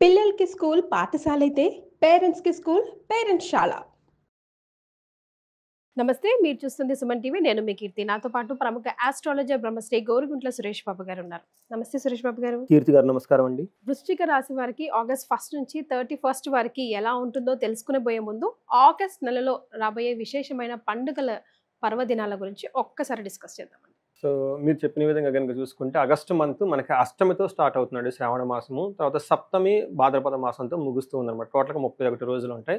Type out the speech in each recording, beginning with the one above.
పిల్లలకి స్కూల్ పాఠశాలైతే పేరెంట్స్‌కి స్కూల్ పేరెంట్స్‌శాల. నమస్తే. మీరు చూస్తుంది సుమన్ టీవీ. నేను మీ కీర్తి. నాతో పాటు ప్రముఖ ఆస్ట్రాలజర్ బ్రహ్మశ్రీ గోరుగుంట్ల సురేష్ బాబు గారు ఉన్నారు. నమస్తే సురేష్ బాబు గారు. కీర్తి గారు నమస్కారం అండి. వృశ్చిక రాశి వారికి ఆగస్ట్ 1 నుంచి 31 వరకు ఎలా ఉంటుందో తెలుసుకునేబోయే ముందు ఆగస్ట్ నెలలో రాబోయే విశేషమైన పండుగల పర్వదినాల గురించి ఒక్కసారి డిస్కస్ చేద్దామండి. సో మీరు చెప్పిన విధంగా కనుక చూసుకుంటే ఆగస్టు మంత్ మనకి అష్టమితో స్టార్ట్ అవుతుందండి శ్రావణ మాసము. తర్వాత సప్తమి భాద్రపద మాసంతో ముగుస్తూ ఉందన్నమాట. టోటల్గా 31 రోజులు ఉంటాయి.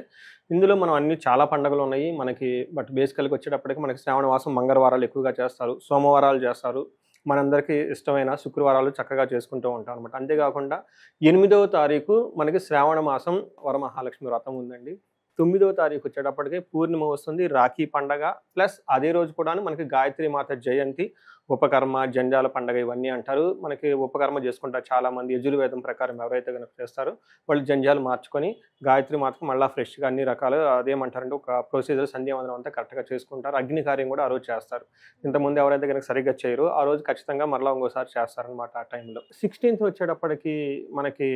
ఇందులో మనం అన్ని చాలా పండుగలు ఉన్నాయి మనకి. బట్ బేసికల్గా వచ్చేటప్పటికి మనకి శ్రావణ మాసం మంగళవారాలు ఎక్కువగా చేస్తారు, సోమవారాలు చేస్తారు. మనందరికీ ఇష్టమైన శుక్రవారాలు చక్కగా చేసుకుంటూ ఉంటాం అనమాట. అంతేకాకుండా 8వ తారీఖు మనకి శ్రావణ మాసం వరమహాలక్ష్మి వ్రతం ఉందండి. 9వ తారీఖు వచ్చేటప్పటికి పూర్ణిమ వస్తుంది, రాఖీ పండగ. ప్లస్ అదే రోజు కూడా మనకి గాయత్రి మాత జయంతి, ఉపకర్మ, జంజాల పండగ ఇవన్నీ అంటారు. మనకి ఉపకర్మ చేసుకుంటారు చాలామంది. యజుర్వేదం ప్రకారం ఎవరైతే కనుక చేస్తారో వాళ్ళు జంజాలు మార్చుకొని గాయత్రి మాతకు మళ్ళీ ఫ్రెష్గా అన్ని రకాలు అదేమంటారంటే ఒక ప్రొసీజర్ సంధ్యావందనం అంతా కరెక్ట్గా చేసుకుంటారు. అగ్ని కార్యం కూడా ఆ రోజు చేస్తారు. ఇంతకుముందు ఎవరైతే కనుక సరిగ్గా చేయరు ఆ రోజు ఖచ్చితంగా మరలా ఇంకోసారి చేస్తారనమాట. ఆ టైంలో 16th వచ్చేటప్పటికి మనకి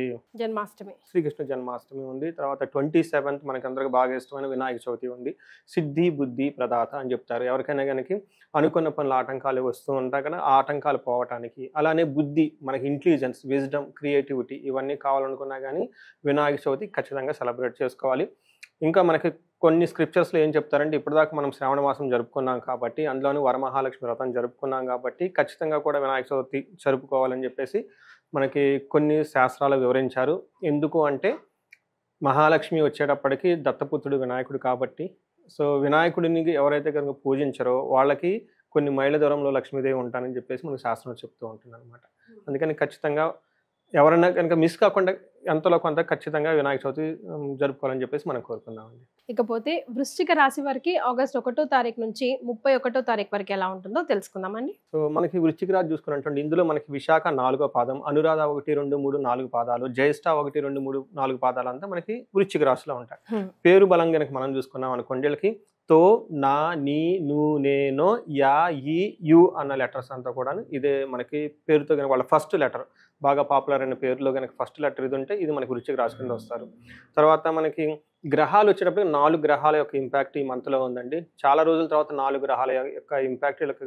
జన్మాష్టమి, శ్రీకృష్ణ జన్మాష్టమి ఉంది. తర్వాత 27th మనకి అందరికి బాగా ఇష్టమైన వినాయక చవితి ఉంది. సిద్ధి బుద్ధి ప్రదాత అని చెప్తారు. ఎవరికైనా కనుక అనుకున్న పనులు ఆటంకాలు వస్తూ ఉంటాయి కదా, ఆ ఆటంకాలు పోవటానికి. అలానే బుద్ధి, మనకి ఇంటెలిజెన్స్, విజ్డమ్, క్రియేటివిటీ ఇవన్నీ కావాలనుకున్నా కానీ వినాయక చవితి ఖచ్చితంగా సెలబ్రేట్ చేసుకోవాలి. ఇంకా మనకి కొన్ని స్క్రిప్చర్స్లో ఏం చెప్తారంటే, ఇప్పటిదాకా మనం శ్రావణ మాసం జరుపుకున్నాం కాబట్టి, అందులోని వరమహాలక్ష్మి వ్రతం జరుపుకున్నాం కాబట్టి ఖచ్చితంగా కూడా వినాయక చవితి జరుపుకోవాలని చెప్పేసి మనకి కొన్ని శాస్త్రాలు వివరించారు. ఎందుకు అంటే మహాలక్ష్మి వచ్చేటప్పటికి దత్తపుత్రుడు వినాయకుడు కాబట్టి, సో వినాయకుడిని ఎవరైతే కనుక పూజించారో వాళ్ళకి కొన్ని మైళ్ళ దూరంలో లక్ష్మీదేవి ఉంటానని చెప్పేసి మనకు శాస్త్రం చెప్తూ ఉంటుంది అనమాట. అందుకని ఖచ్చితంగా ఎవరైనా కనుక మిస్ కాకుండా ఎంతలో కొంత ఖచ్చితంగా వినాయక చవితి జరుపుకోవాలని చెప్పేసి మనం కోరుకుందామండి. ఇకపోతే వృశ్చిక రాశి వారికి ఆగస్ట్ 1వ తారీఖు నుంచి 31వ తారీఖు వరకు ఎలా ఉంటుందో తెలుసుకుందామండి. సో మనకి వృశ్చిక రాశి చూసుకున్నట్టు ఇందులో మనకి విశాఖ 4వ పాదం, అనురాధ 1, 2, 3, 4 పాదాలు, జ్యేష్ఠ 1, 2, 3, 4 పాదాలు అంతా మనకి వృశ్చిక రాశిలో ఉంటాయి. పేరు బలం కనుక మనం చూసుకున్నాం అనుకోండి, వీళ్ళకి తో, నా, నీ, ను, నేనో, యా, ఈ, యు అన్న లెటర్స్ అంతా కూడా ఇదే మనకి పేరుతో కనుక వాళ్ళ ఫస్ట్ లెటర్ బాగా పాపులర్ అయిన పేరులో కనుక ఫస్ట్ లెటర్ ఇది ఉంటే ఇది మనకి వృశ్చిక రాశి కింద వస్తారు. తర్వాత మనకి గ్రహాలు వచ్చేటప్పుడు 4 గ్రహాల యొక్క ఇంపాక్ట్ ఈ మంత్లో ఉందండి. చాలా రోజుల తర్వాత 4 గ్రహాల యొక్క ఇంపాక్ట్ వీళ్ళకి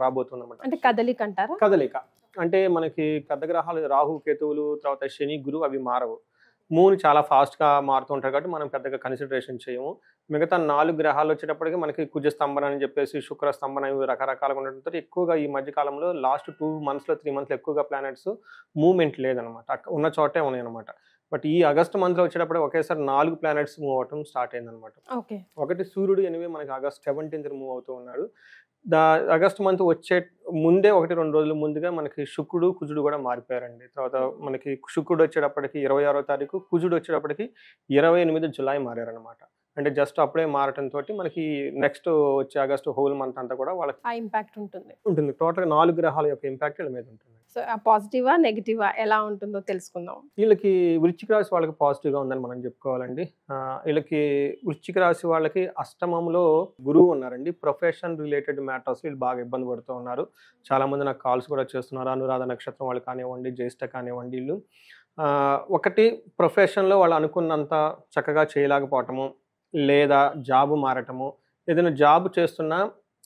రాబోతుంది అనమాట. అంటే కదలిక అంటారా? కదలిక అంటే మనకి పెద్ద గ్రహాలు రాహు కేతువులు, తర్వాత శని, గురు అవి మారవు. మూన్ చాలా ఫాస్ట్గా మారుతూ ఉంటారు కాబట్టి మనం పెద్దగా కన్సిడరేషన్ చేయము. మిగతా 4 గ్రహాలు వచ్చేటప్పటికి మనకి కుజ స్తంభన అని చెప్పేసి, శుక్ర స్తంభన, ఇవి రకరకాలుగా ఉండటంతో ఎక్కువగా ఈ మధ్య కాలంలో లాస్ట్ 2 monthsలో 3 monthsలో ఎక్కువగా ప్లానెట్స్ మూవ్మెంట్ లేదనమాట. ఉన్న చోటే ఉన్నాయి అనమాట. బట్ ఈ ఆగస్ట్ మంత్లో వచ్చేటప్పుడు ఒకేసారి 4 ప్లానెట్స్ మూవ్ అవటం స్టార్ట్ అయిందనమాట. ఒకటి సూర్యుడు ఎనివే మనకి ఆగస్ట్ 17th మూవ్ అవుతూ ఉన్నాడు. ఆగస్ట్ మంత్ వచ్చే ముందే 1-2 రోజుల ముందుగా మనకి శుక్రుడు, కుజుడు కూడా మారిపోయారండి. తర్వాత మనకి శుక్రుడు వచ్చేటప్పటికి 26వ తారీఖు, కుజుడు వచ్చేటప్పటికి 28 జులై మారారనమాట. అంటే జస్ట్ అప్పుడే మారటంతో మనకి నెక్స్ట్ వచ్చే ఆగస్ట్ హోల్ మంత్ అంతా కూడా వాళ్ళకి ఆ ఇంపాక్ట్ ఉంటుంది. టోటల్గా 4 గ్రహాల యొక్క ఇంపాక్ట్ వీళ్ళ మీద ఉంటుంది. సో పాజిటివా నెగిటివా ఎలా ఉంటుందో తెలుసుకుందాం. వీళ్ళకి వృశ్చిక రాశి వాళ్ళకి పాజిటివ్గా ఉందని మనం చెప్పుకోవాలండి. వీళ్ళకి వృశ్చిక రాశి వాళ్ళకి అష్టమంలో గురువు ఉన్నారండి. ప్రొఫెషన్ రిలేటెడ్ మ్యాటర్స్ వీళ్ళు బాగా ఇబ్బంది పడుతూ ఉన్నారు. చాలామంది నాకు కాల్స్ కూడా చేస్తున్నారు. అనురాధ నక్షత్రం వాళ్ళు కానివ్వండి, జ్యేష్ఠ కానివ్వండి, వీళ్ళు ఒకటి ప్రొఫెషన్లో వాళ్ళు అనుకున్నంత చక్కగా చేయలేకపోవటము, లేదా జాబు మారటము, ఏదైనా జాబ్ చేస్తున్నా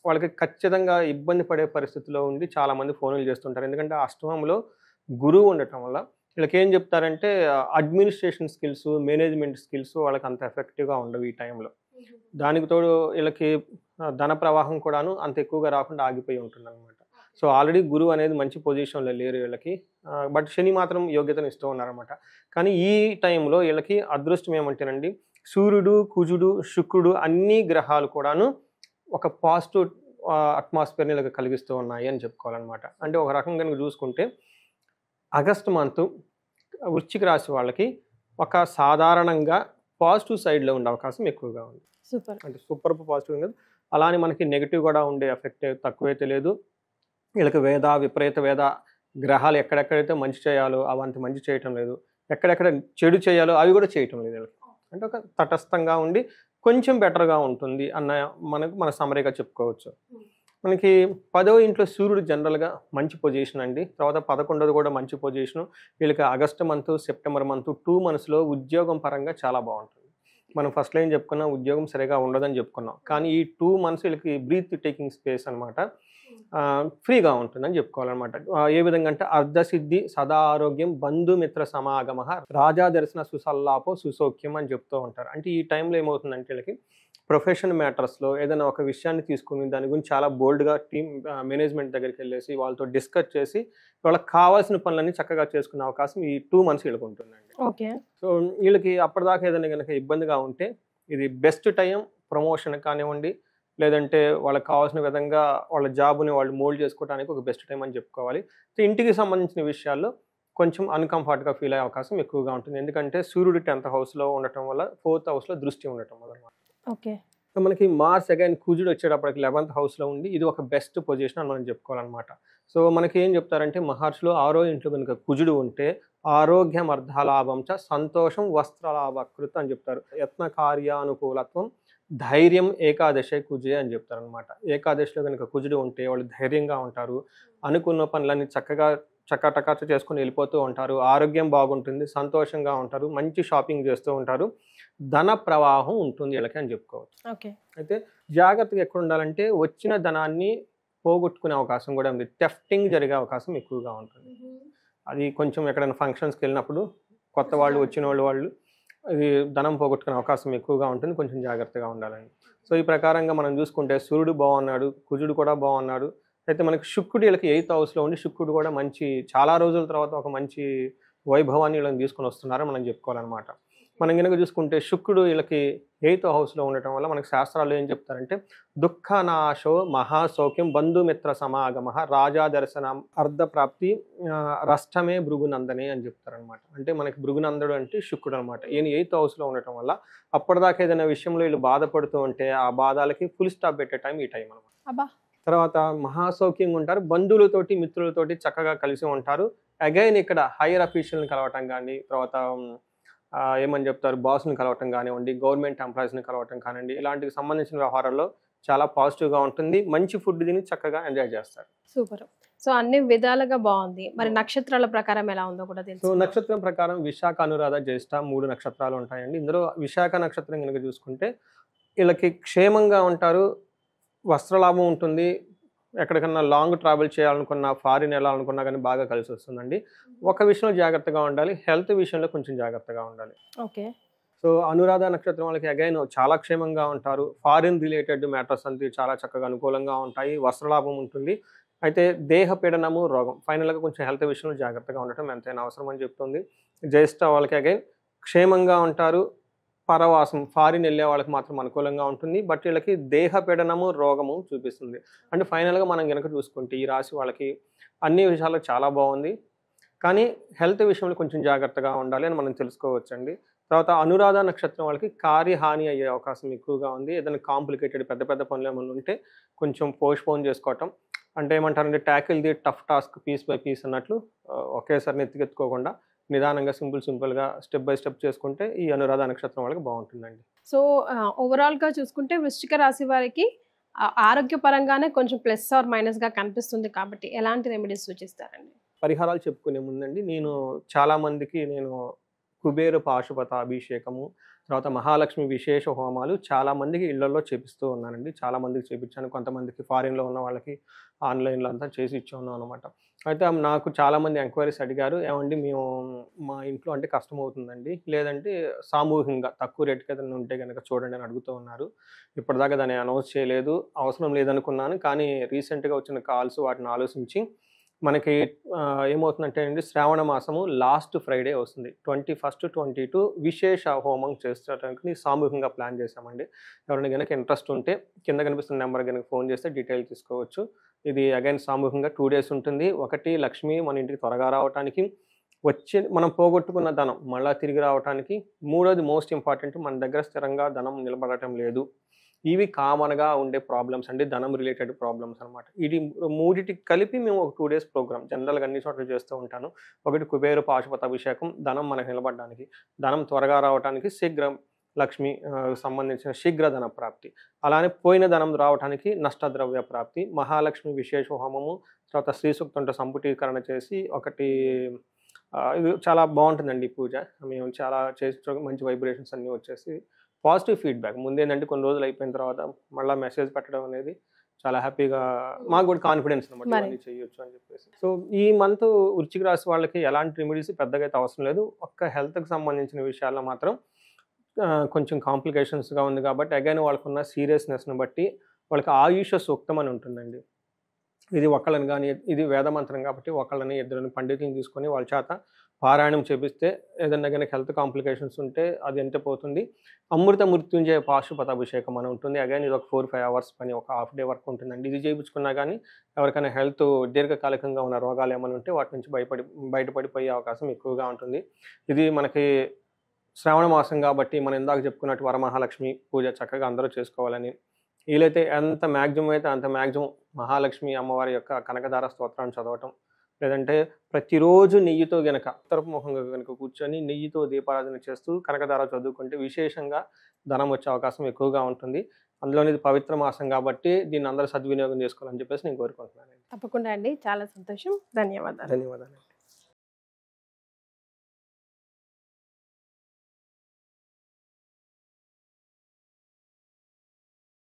వాళ్ళకి ఖచ్చితంగా ఇబ్బంది పడే పరిస్థితిలో ఉండి చాలామంది ఫోన్లు చేస్తుంటారు. ఎందుకంటే అష్టమంలో గురువు ఉండటం వల్ల వీళ్ళకి ఏం చెప్తారంటే అడ్మినిస్ట్రేషన్ స్కిల్స్, మేనేజ్మెంట్ స్కిల్స్ వాళ్ళకి అంత ఎఫెక్టివ్గా ఉండవు ఈ టైంలో. దానికి తోడు వీళ్ళకి ధన ప్రవాహం కూడాను అంత ఎక్కువగా రాకుండా ఆగిపోయి ఉంటుంది అనమాట. సో ఆల్రెడీ గురువు అనేది మంచి పొజిషన్లో లేరు వీళ్ళకి. బట్ శని మాత్రం యోగ్యతను ఇస్తూ ఉన్నారనమాట. కానీ ఈ టైంలో వీళ్ళకి అదృష్టం ఏమంటేనండి, సూర్యుడు, కుజుడు, శుక్రుడు అన్ని గ్రహాలు కూడాను ఒక పాజిటివ్ అట్మాస్ఫియర్ని ఇలా కలిగిస్తూ ఉన్నాయి అని చెప్పుకోవాలన్నమాట. అంటే ఒక రకంగా కనుక చూసుకుంటే ఆగస్ట్ మంత్ వృశ్చిక రాశి వాళ్ళకి ఒక సాధారణంగా పాజిటివ్ సైడ్లో ఉండే అవకాశం ఎక్కువగా ఉంది. అంటే సూపర్ పాజిటివ్ కాదు, అలానే మనకి నెగిటివ్ కూడా ఉండే ఎఫెక్ట్ తక్కువైతే లేదు. వీళ్ళకి విపరీత వేద గ్రహాలు ఎక్కడెక్కడైతే మంచి చేయాలో అవంత మంచి చేయటం లేదు, ఎక్కడెక్కడ చెడు చేయాలో అవి కూడా చేయటం లేదు వీళ్ళకి. అంటే ఒక తటస్థంగా ఉండి కొంచెం బెటర్గా ఉంటుంది అన్న మన సమరీగా చెప్పుకోవచ్చు. మనకి 10వ ఇంట్లో సూర్యుడు జనరల్‌గా మంచి పొజిషన్ అండి. తర్వాత 11ది కూడా మంచి పొజిషను. వీళ్ళకి ఆగస్ట్ మంత్, సెప్టెంబర్ మంత్ 2 మంత్స్‌లో ఉద్యోగం పరంగా చాలా బావుంటుంది. మనం ఫస్ట్‌లో ఏం చెప్పుకున్నాం, ఉద్యోగం సరిగ్గా ఉండదని చెప్పుకున్నాం. కానీ ఈ 2 మంత్స్ వీళ్ళకి బ్రీత్ టేకింగ్ స్పేస్ అనమాట. ఫ్రీగా ఉంటుందని చెప్పుకోవాలనమాట. ఏ విధంగా అంటే అర్ధసిద్ధి, సదా ఆరోగ్యం, బంధుమిత్ర సమాగమః, రాజా దర్శన సుసల్లాపో సుసౌఖ్యం అని చెప్తూ ఉంటారు. అంటే ఈ టైంలో ఏమవుతుందంటే వీళ్ళకి ప్రొఫెషన్ మ్యాటర్స్‌లో ఏదైనా ఒక విషయాన్ని తీసుకొని దాని గురించి చాలా బోల్డ్‌గా మేనేజ్‌మెంట్ దగ్గరికెళ్ళేసి వాళ్ళతో డిస్కస్ చేసి వాళ్ళకి కావాల్సిన పనులన్నీ చక్కగా చేసుకునే అవకాశం ఈ 2 మంత్స్ వీళ్ళకి ఉంటుందండి. ఓకే. సో, వీళ్ళకి అప్పటిదాకా ఏదైనా గనక ఇబ్బందిగా ఉంటే ఇది బెస్ట్ టైం ప్రమోషన్ కానివ్వండి, లేదంటే వాళ్ళకి కావాల్సిన విధంగా వాళ్ళ జాబ్‌ని వాళ్ళు మోల్డ్ చేసుకోవడానికి ఒక బెస్ట్ టైం అని చెప్పుకోవాలి. సో, ఇంటికి సంబంధించిన విషయాల్లో కొంచెం అన్‌కంఫర్ట్‌గా ఫీల్ అయ్యే అవకాశం ఎక్కువగా ఉంటుంది. ఎందుకంటే సూర్యుడు 10థ్ హౌస్‌లో ఉండటం వల్ల 4థ్ హౌస్‌లో దృష్టి ఉండటం వల్ల అనమాట. ఓకే. సో, మనకి మార్స్ అగైన్ కుజుడు వచ్చేటప్పటికి 11థ్ హౌస్‌లో ఉండి ఇది ఒక బెస్ట్ పొజిషన్ అని మనం చెప్పుకోవాలనమాట. సో, మనకి ఏం చెప్తారంటే మహర్షులు 6వ ఇంట్లో గనుక కుజుడు ఉంటే ఆరోగ్యం అర్ధలాభం చ సంతోషం వస్త్రలాభకృత్ అని చెప్తారు. యత్న కార్యానుకూలత్వం ధైర్యం ఏకాదశే కుజే అని చెప్తారనమాట. ఏకాదశిలో గనుక కుజుడు ఉంటే వాళ్ళు ధైర్యంగా ఉంటారు. అనుకున్న పనులన్నీ చక్కగా చకాచకా చేసుకొని వెళ్ళిపోతూ ఉంటారు. ఆరోగ్యం బాగుంటుంది. సంతోషంగా ఉంటారు. మంచి షాపింగ్ చేస్తూ ఉంటారు. ధన ప్రవాహం ఉంటుంది వీళ్ళకి అని చెప్పుకోవచ్చు. ఓకే. అయితే జాగ్రత్తగా ఎక్కడ ఉండాలంటే వచ్చిన ధనాన్ని పోగొట్టుకునే అవకాశం కూడా ఉంది. థెఫ్టింగ్ జరిగే అవకాశం ఎక్కువగా ఉంటుంది. అది కొంచెం ఎక్కడైనా ఫంక్షన్స్‌కి వెళ్ళినప్పుడు కొత్త వాళ్ళు వచ్చినోళ్ళు ఇది ధనం పోగొట్టుకునే అవకాశం ఎక్కువగా ఉంటుంది. కొంచెం జాగ్రత్తగా ఉండాలండి. సో, ఈ ప్రకారంగా మనం చూసుకుంటే సూర్యుడు బాగున్నాడు. కుజుడు కూడా బాగున్నాడు. అయితే మనకి శుక్రుడు వీళ్ళకి 8థ్ హౌస్‌లో ఉండి శుక్రుడు కూడా మంచి చాలా రోజుల తర్వాత ఒక మంచి వైభవాన్ని వీళ్ళని తీసుకొని వస్తున్నారని మనం చెప్పుకోవాలనమాట. మనం గనుక చూసుకుంటే శుక్రుడు వీళ్ళకి 8థ్ హౌస్‌లో ఉండటం వల్ల మనకి శాస్త్రాల్లో ఏం చెప్తారంటే దుఃఖనాశో మహాసౌఖ్యం బంధుమిత్ర సమాగమః రాజా దర్శనం అర్ధప్రాప్తి రష్టమే భృగునందనే అని చెప్తారనమాట. అంటే మనకి భృగునందుడు అంటే శుక్రుడు అనమాట. ఈయన 8థ్ హౌస్‌లో ఉండటం వల్ల అప్పటిదాకా ఏదైనా విషయంలో వీళ్ళు బాధపడుతూ ఉంటే ఆ బాధలకి ఫుల్ స్టాప్ పెట్టే టైం ఈ టైం అనమాట. అబ్బా! తర్వాత మహాసౌఖ్యంగా ఉంటారు. బంధువులతోటి, మిత్రులతోటి చక్కగా కలిసి ఉంటారు. అగైన్ ఇక్కడ హైయర్ అఫీషియల్‌ని కలవటం గాని, తర్వాత ఏమని చెప్తారు బాస్‌ని కలవటం గానివ్వండి, గవర్నమెంట్ ఎంప్లాయీస్‌ని కలవటం కానివ్వండి, ఇలాంటికి సంబంధించిన వ్యవహారాల్లో చాలా పాజిటివ్‌గా ఉంటుంది. మంచి ఫుడ్ తిని చక్కగా ఎంజాయ్ చేస్తారు. సూపర్. సో, అన్ని విధాలుగా బావుంది. మరి నక్షత్రాల ప్రకారం ఎలా ఉందో కూడా సో, తెలుసుకుందాం. నక్షత్రం ప్రకారం విశాఖ, అనురాధ, జ్యేష్ఠ 3 నక్షత్రాలు ఉంటాయండి. ఇందులో విశాఖ నక్షత్రం గనుక చూసుకుంటే వీళ్ళకి క్షేమంగా ఉంటారు. వస్త్రలాభం ఉంటుంది. ఎక్కడికన్నా లాంగ్ ట్రావెల్ చేయాలనుకున్నా, ఫారిన్ వెళ్ళాలనుకున్నా గానీ బాగా కలిసొస్తుందండి. ఒక విషయంలో జాగ్రత్తగా ఉండాలి. హెల్త్ విషయంలో కొంచెం జాగ్రత్తగా ఉండాలి. ఓకే. సో, అనురాధ నక్షత్రం వాళ్ళకి అగైన్ చాలా క్షేమంగా ఉంటారు. ఫారిన్ రిలేటెడ్ మ్యాటర్స్ అంతా చాలా చక్కగా అనుకూలంగా ఉంటాయి. వస్త్రలాభం ఉంటుంది. అయితే దేహ పీడనము, రోగం ఫైనల్‌గా కొంచెం హెల్త్ విషయంలో జాగ్రత్తగా ఉండటం ఎంతైనా అవసరం అని చెప్తుంది. జ్యేష్ఠ వాళ్ళకి అగైన్ క్షేమంగా ఉంటారు. పరవాసం ఫారిన్ వెళ్ళే వాళ్ళకి మాత్రం అనుకూలంగా ఉంటుంది. బట్ వీళ్ళకి దేహ పీడనము, రోగము చూపిస్తుంది. అంటే ఫైనల్‌గా మనం గనక చూసుకుంటే ఈ రాశి వాళ్ళకి అన్ని విషయాల్లో చాలా బాగుంది. కానీ హెల్త్ విషయంలో కొంచెం జాగ్రత్తగా ఉండాలి అని మనం తెలుసుకోవచ్చండి. తర్వాత అనురాధ నక్షత్రం వాళ్ళకి కార్యహాని అయ్యే అవకాశం ఎక్కువగా ఉంది. ఏదైనా కాంప్లికేటెడ్ పెద్ద పెద్ద పనులు ఏమన్నా ఉంటే కొంచెం పోస్ట్‌పోన్ చేసుకోవటం. అంటే ఏమంటారంటే tackle the tough task piece by piece అన్నట్లు ఒకేసారి నెత్తికెత్తుకోకుండా నిదానంగా సింపుల్‌గా స్టెప్ బై స్టెప్ చేసుకుంటే ఈ అనురాధ నక్షత్రం వాళ్ళకి బాగుంటుందండి. సో, ఓవరాల్‌గా చూసుకుంటే వృశ్చిక రాశి వారికి ఆరోగ్యపరంగానే కొంచెం ప్లస్ ఆర్ మైనస్‌గా కనిపిస్తుంది కాబట్టి ఎలాంటి రెమెడీస్ సూచిస్తారండి? పరిహారాలు చెప్పుకునే ముందండి నేను చాలా మందికి కుబేర పాశుపతాభిషేకము, తర్వాత మహాలక్ష్మి విశేష హోమాలు చాలా మందికి ఇళ్లల్లో చేపిస్తూ ఉన్నానండి. చాలా మందికి చేపిచ్చాను. కొంతమందికి ఫారిన్‌లో ఉన్న వాళ్ళకి ఆన్‌లైన్‌లో అంతా చేసి ఇచ్చాను అనమాట. అయితే నాకు చాలామంది ఎంక్వైరీస్ అడిగారు. ఏవండీ మేము మా ఇంట్లో అంటే కష్టమవుతుందండి. లేదంటే సామూహికంగా తక్కువ రేట్‌కి ఏదైనా ఉంటే గనక చూడండి అని అడుగుతూ ఉన్నారు. ఇప్పటిదాకా దాన్ని అనౌన్స్ చేయలేదు. అవసరం లేదనుకున్నాను. కానీ రీసెంట్‌గా వచ్చిన కాల్స్ వాటిని ఆలోచించి మనకి ఏమవుతుందంటే అండి శ్రావణ మాసము లాస్ట్ ఫ్రైడే వస్తుంది. 21, 22 విశేష హోమం చేసేటానికి సామూహికంగా ప్లాన్ చేశామండి. ఎవరైనా గనక ఇంట్రెస్ట్ ఉంటే కింద కనిపిస్తున్న నెంబర్‌కి గనక ఫోన్ చేస్తే డీటెయిల్ తీసుకోవచ్చు. ఇది అగైన్ సామూహికంగా 2 డేస్ ఉంటుంది. ఒకటి లక్ష్మి మన ఇంటికి త్వరగా రావటానికి, వచ్చి మనం పోగొట్టుకున్న ధనం మళ్ళా తిరిగి రావటానికి, మూడోది మోస్ట్ ఇంపార్టెంట్ మన దగ్గర స్థిరంగా ధనం నిలబడటం లేదు. ఇవి కామన్‌గా ఉండే ప్రాబ్లమ్స్ అండి. ధనం రిలేటెడ్ ప్రాబ్లమ్స్ అనమాట. ఇది మూడిటికి కలిపి మేము ఒక 2 డేస్ ప్రోగ్రామ్ జనరల్‌గా అన్ని చోట్ల చేస్తూ ఉంటాను. ఒకటి కుబేర పాశుపతాభిషేకం, ధనం మనకు నిలబడడానికి, ధనం త్వరగా రావటానికి, శీఘ్రం లక్ష్మి సంబంధించిన శీఘ్ర ధన ప్రాప్తి, అలానే పోయిన ధనం రావడానికి నష్టద్రవ్య ప్రాప్తి, మహాలక్ష్మి విశేష హోమము, తర్వాత శ్రీ సూక్తంతో సంపుటీకరణ చేసి ఒకటి ఇది చాలా బాగుంటుందండి ఈ పూజ. మేము చాలా చేసి మంచి వైబ్రేషన్స్ అన్నీ వచ్చేసి పాజిటివ్ ఫీడ్బ్యాక్. ముందేంటంటే కొన్ని రోజులు అయిపోయిన తర్వాత మళ్ళీ మెసేజ్ పెట్టడం అనేది చాలా హ్యాపీగా, మాకు కూడా కాన్ఫిడెన్స్ అనమాట ఇవన్నీ చేయొచ్చు అని చెప్పేసి. సో ఈ మంత్ వృశ్చిక రాశి వాళ్ళకి ఎలాంటి రెమెడీస్ పెద్దగా అయితే అవసరం లేదు. ఒక్క హెల్త్కి సంబంధించిన విషయాల్లో మాత్రం కొంచెం కాంప్లికేషన్స్గా ఉంది కాబట్టి అగైన్ వాళ్ళకున్న సీరియస్నెస్ని బట్టి వాళ్ళకి ఆయుష సూక్తం అని ఉంటుందండి. ఇది ఒకళ్ళని కానీ, ఇది వేదమంత్రం కాబట్టి ఒకళ్ళని ఇద్దరిని పండితులను తీసుకొని వాళ్ళ చేత పారాయణం చేపిస్తే ఏదన్నా కనుక హెల్త్ కాంప్లికేషన్స్ ఉంటే అది ఎంత పోతుంది. అమృత మృత్యుంజయ పాశుపతాభిషేకం అని ఉంటుంది. అగైన్ ఇది ఒక 4-5 అవర్స్ పని, ఒక హాఫ్ డే వర్క్ ఉంటుందండి. ఇది చేయించుకున్నా కానీ ఎవరికైనా హెల్త్ దీర్ఘకాలికంగా ఉన్న రోగాలు ఏమైనా ఉంటే వాటి నుంచి బయటపడిపోయే అవకాశం ఎక్కువగా ఉంటుంది. ఇది మనకి శ్రావణ మాసం కాబట్టి మనం ఇందాక చెప్పుకున్నట్టు వరమహాలక్ష్మి పూజ చక్కగా అందరూ చేసుకోవాలని, వీలైతే ఎంత మ్యాక్సిమం అయితే అంత మ్యాక్సిమం మహాలక్ష్మి అమ్మవారి యొక్క కనకధార స్తోత్రాన్ని చదవటం, లేదంటే ప్రతిరోజు నెయ్యితో గనక ఉత్తరముఖంగా కనుక కూర్చొని నెయ్యితో దీపారాధన చేస్తూ కనకధార చదువుకుంటే విశేషంగా ధనం వచ్చే అవకాశం ఎక్కువగా ఉంటుంది. అందులోని ఇది పవిత్ర మాసం కాబట్టి దీన్ని అందరూ సద్వినియోగం చేసుకోవాలని చెప్పేసి నేను కోరుకుంటున్నాను. తప్పకుండా అండి, చాలా సంతోషం. ధన్యవాదాలు. ధన్యవాదాలు.